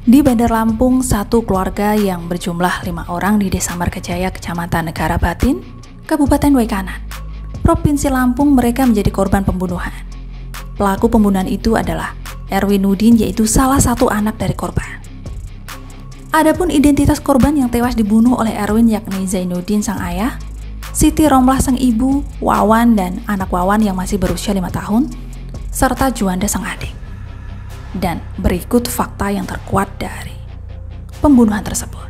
Di Bandar Lampung, satu keluarga yang berjumlah 5 orang di Desa Margajaya, Kecamatan Negara Batin, Kabupaten Waikanan, Provinsi Lampung, mereka menjadi korban pembunuhan. Pelaku pembunuhan itu adalah Erwin Nudin, yaitu salah satu anak dari korban. Adapun identitas korban yang tewas dibunuh oleh Erwin yakni Zainuddin sang ayah, Siti Romlah sang ibu, Wawan dan anak Wawan yang masih berusia 5 tahun, serta Juanda sang adik. Dan berikut fakta yang terkuat dari pembunuhan tersebut.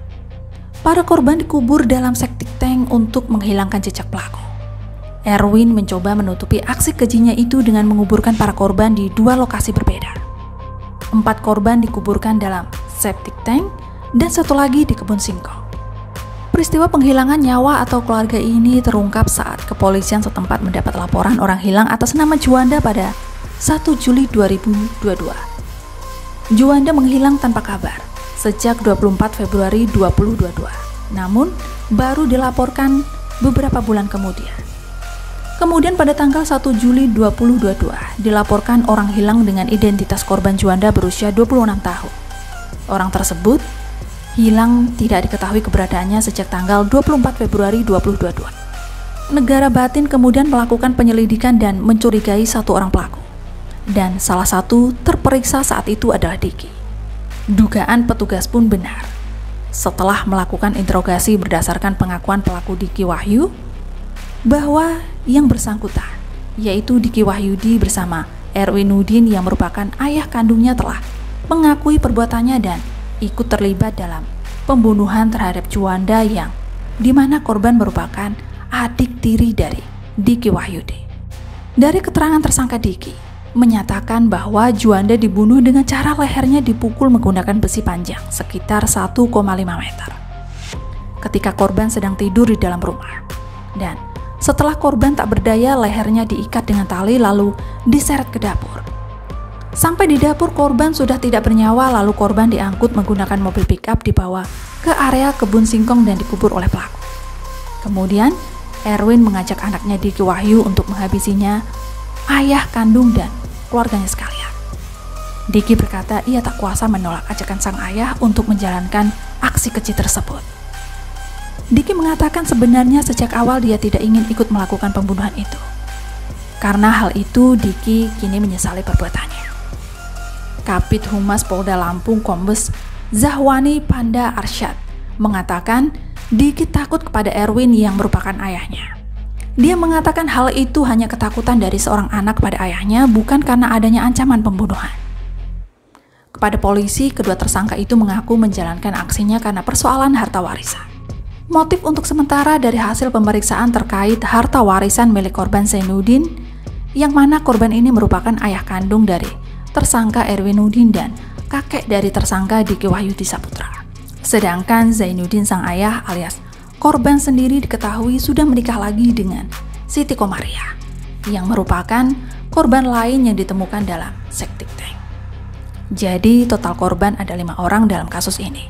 Para korban dikubur dalam septic tank untuk menghilangkan jejak pelaku. Erwin mencoba menutupi aksi kejinya itu dengan menguburkan para korban di 2 lokasi berbeda. 4 korban dikuburkan dalam septic tank dan 1 lagi di kebun singkong. Peristiwa penghilangan nyawa atau keluarga ini terungkap saat kepolisian setempat mendapat laporan orang hilang atas nama Juanda pada 1 Juli 2022. Juanda menghilang tanpa kabar sejak 24 Februari 2022, namun baru dilaporkan beberapa bulan kemudian. Kemudian pada tanggal 1 Juli 2022 dilaporkan orang hilang dengan identitas korban Juanda berusia 26 tahun. Orang tersebut hilang tidak diketahui keberadaannya sejak tanggal 24 Februari 2022. Negara Batin kemudian melakukan penyelidikan dan mencurigai 1 orang pelaku. Dan salah satu terperiksa saat itu adalah Diki. Dugaan petugas pun benar. Setelah melakukan interogasi berdasarkan pengakuan pelaku Diki Wahyu, bahwa yang bersangkutan, yaitu Diki Wahyudi bersama Erwin Nudin yang merupakan ayah kandungnya, telah mengakui perbuatannya dan ikut terlibat dalam pembunuhan terhadap Juanda yang dimana korban merupakan adik tiri dari Diki Wahyudi. Dari keterangan tersangka Diki, menyatakan bahwa Juanda dibunuh dengan cara lehernya dipukul menggunakan besi panjang sekitar 1,5 meter ketika korban sedang tidur di dalam rumah. Dan setelah korban tak berdaya, lehernya diikat dengan tali lalu diseret ke dapur. Sampai di dapur, korban sudah tidak bernyawa, lalu korban diangkut menggunakan mobil pickup dibawa ke area kebun singkong dan dikubur oleh pelaku. Kemudian Erwin mengajak anaknya Diki Wahyu untuk menghabisinya, ayah kandung dan keluarganya sekalian. Diki berkata ia tak kuasa menolak ajakan sang ayah untuk menjalankan aksi keji tersebut. Diki mengatakan sebenarnya sejak awal dia tidak ingin ikut melakukan pembunuhan itu. Karena hal itu, Diki kini menyesali perbuatannya. Kabid Humas Polda Lampung Kombes Zahwani Panda Arsyad mengatakan Diki takut kepada Erwin yang merupakan ayahnya. Dia mengatakan hal itu hanya ketakutan dari seorang anak pada ayahnya, bukan karena adanya ancaman pembunuhan. Kepada polisi, kedua tersangka itu mengaku menjalankan aksinya karena persoalan harta warisan. Motif untuk sementara dari hasil pemeriksaan terkait harta warisan milik korban Zainuddin, yang mana korban ini merupakan ayah kandung dari tersangka Erwin Nudin dan kakek dari tersangka Diki Wahyudi Saputra. Sedangkan Zainuddin sang ayah alias korban sendiri diketahui sudah menikah lagi dengan Siti Komaria, yang merupakan korban lain yang ditemukan dalam septic tank. Jadi total korban ada 5 orang dalam kasus ini.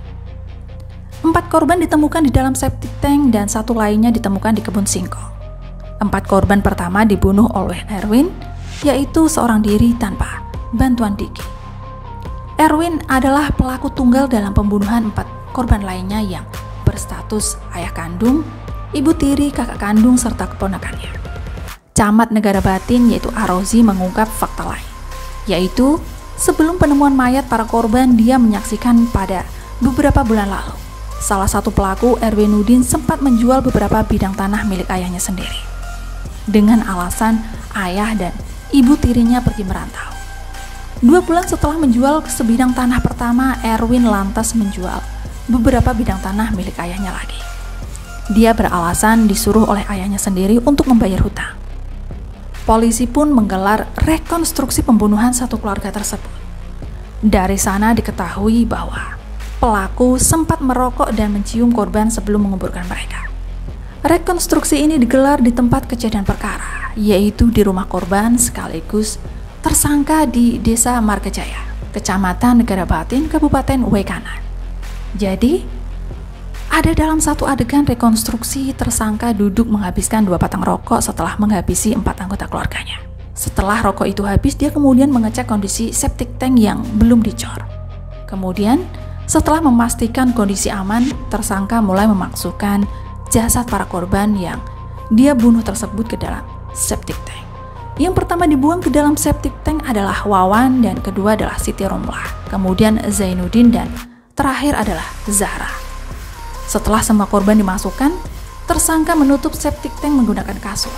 4 korban ditemukan di dalam septic tank dan 1 lainnya ditemukan di kebun singkong. 4 korban pertama dibunuh oleh Erwin, yaitu seorang diri tanpa bantuan Diki. Erwin adalah pelaku tunggal dalam pembunuhan 4 korban lainnya yang berstatus ayah kandung, ibu tiri, kakak kandung, serta keponakannya. Camat Negara Batin yaitu Arozi mengungkap fakta lain, yaitu sebelum penemuan mayat para korban, dia menyaksikan pada beberapa bulan lalu salah satu pelaku, Erwin Nudin, sempat menjual beberapa bidang tanah milik ayahnya sendiri dengan alasan ayah dan ibu tirinya pergi merantau. 2 bulan setelah menjual sebidang tanah pertama, Erwin lantas menjual beberapa bidang tanah milik ayahnya lagi. Dia beralasan disuruh oleh ayahnya sendiri untuk membayar hutang. Polisi pun menggelar rekonstruksi pembunuhan satu keluarga tersebut. Dari sana diketahui bahwa pelaku sempat merokok dan mencium korban sebelum menguburkan mereka. Rekonstruksi ini digelar di tempat kejadian perkara, yaitu di rumah korban sekaligus tersangka di Desa Margajaya, Kecamatan Negara Batin, Kabupaten Waikanan. Jadi, ada dalam satu adegan rekonstruksi tersangka duduk menghabiskan 2 batang rokok setelah menghabisi 4 anggota keluarganya. Setelah rokok itu habis, dia kemudian mengecek kondisi septic tank yang belum dicor. Kemudian, Setelah memastikan kondisi aman, tersangka mulai memasukkan jasad para korban yang dia bunuh tersebut ke dalam septic tank. Yang pertama dibuang ke dalam septic tank adalah Wawan, dan kedua adalah Siti Romlah, kemudian Zainuddin, dan terakhir adalah Zahra. Setelah semua korban dimasukkan, tersangka menutup septic tank menggunakan kasur.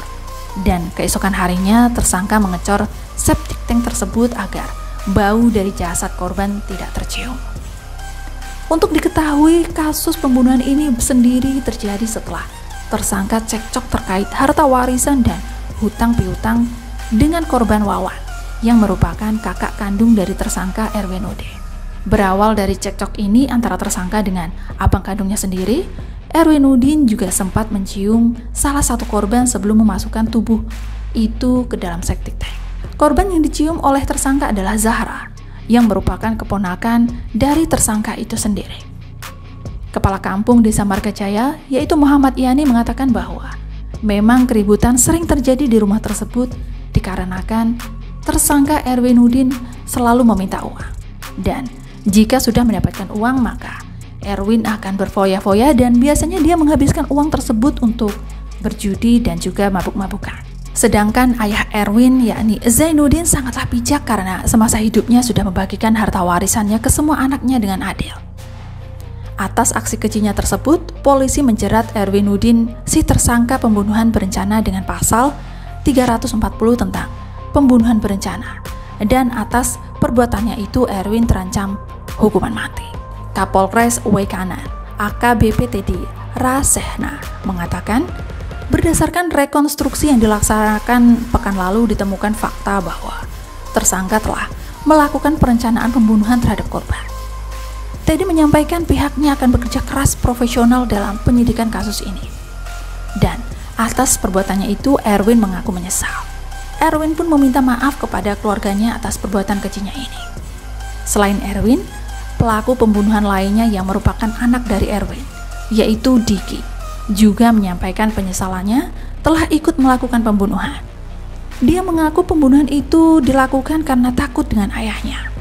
Dan keesokan harinya tersangka mengecor septic tank tersebut agar bau dari jasad korban tidak tercium. Untuk diketahui, kasus pembunuhan ini sendiri terjadi setelah tersangka cekcok terkait harta warisan dan hutang piutang dengan korban Wawan yang merupakan kakak kandung dari tersangka Erwin Ude. Berawal dari cekcok ini antara tersangka dengan abang kandungnya sendiri, Erwin Udin juga sempat mencium salah satu korban sebelum memasukkan tubuh itu ke dalam septic tank. Korban yang dicium oleh tersangka adalah Zahra, yang merupakan keponakan dari tersangka itu sendiri. Kepala kampung Desa Margajaya, yaitu Muhammad Yani, mengatakan bahwa memang keributan sering terjadi di rumah tersebut dikarenakan tersangka Erwin Udin selalu meminta uang. Dan jika sudah mendapatkan uang, maka Erwin akan berfoya-foya dan biasanya dia menghabiskan uang tersebut untuk berjudi dan juga mabuk-mabukan. Sedangkan ayah Erwin, yakni Zainuddin, sangatlah bijak karena semasa hidupnya sudah membagikan harta warisannya ke semua anaknya dengan adil. Atas aksi kejinya tersebut, polisi menjerat Erwin Udin, si tersangka pembunuhan berencana, dengan pasal 340 tentang pembunuhan berencana. Dan atas perbuatannya itu Erwin terancam hukuman mati. Kapolres Waikanan, AKBP Teddy Rasehna, mengatakan, berdasarkan rekonstruksi yang dilaksanakan pekan lalu ditemukan fakta bahwa tersangka telah melakukan perencanaan pembunuhan terhadap korban. Teddy menyampaikan pihaknya akan bekerja keras profesional dalam penyidikan kasus ini. Dan atas perbuatannya itu Erwin mengaku menyesal. Erwin pun meminta maaf kepada keluarganya atas perbuatan kejinya ini. Selain Erwin, pelaku pembunuhan lainnya yang merupakan anak dari Erwin, yaitu Diki, juga menyampaikan penyesalannya telah ikut melakukan pembunuhan. Dia mengaku pembunuhan itu dilakukan karena takut dengan ayahnya.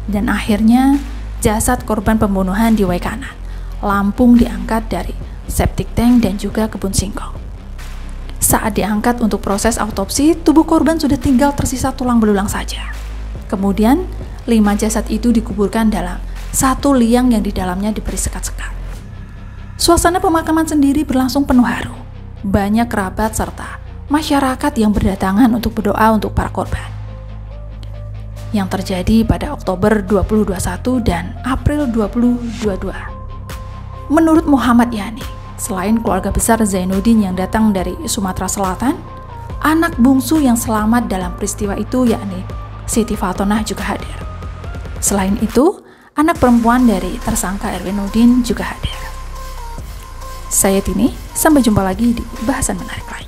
Dan akhirnya jasad korban pembunuhan di Waikanan, Lampung, diangkat dari septic tank dan juga kebun singkong. Saat diangkat untuk proses autopsi, tubuh korban sudah tinggal tersisa tulang belulang saja. Kemudian 5 jasad itu dikuburkan dalam satu liang yang di dalamnya diberi sekat-sekat. Suasana pemakaman sendiri berlangsung penuh haru. Banyak kerabat serta masyarakat yang berdatangan untuk berdoa untuk para korban. Yang terjadi pada Oktober 2021 dan April 2022. Menurut Muhammad Yani, selain keluarga besar Zainuddin yang datang dari Sumatera Selatan, anak bungsu yang selamat dalam peristiwa itu yakni Siti Fatonah juga hadir. Selain itu, anak perempuan dari tersangka Erwin Udin juga hadir. Saya Tini, sampai jumpa lagi di bahasan menarik lain.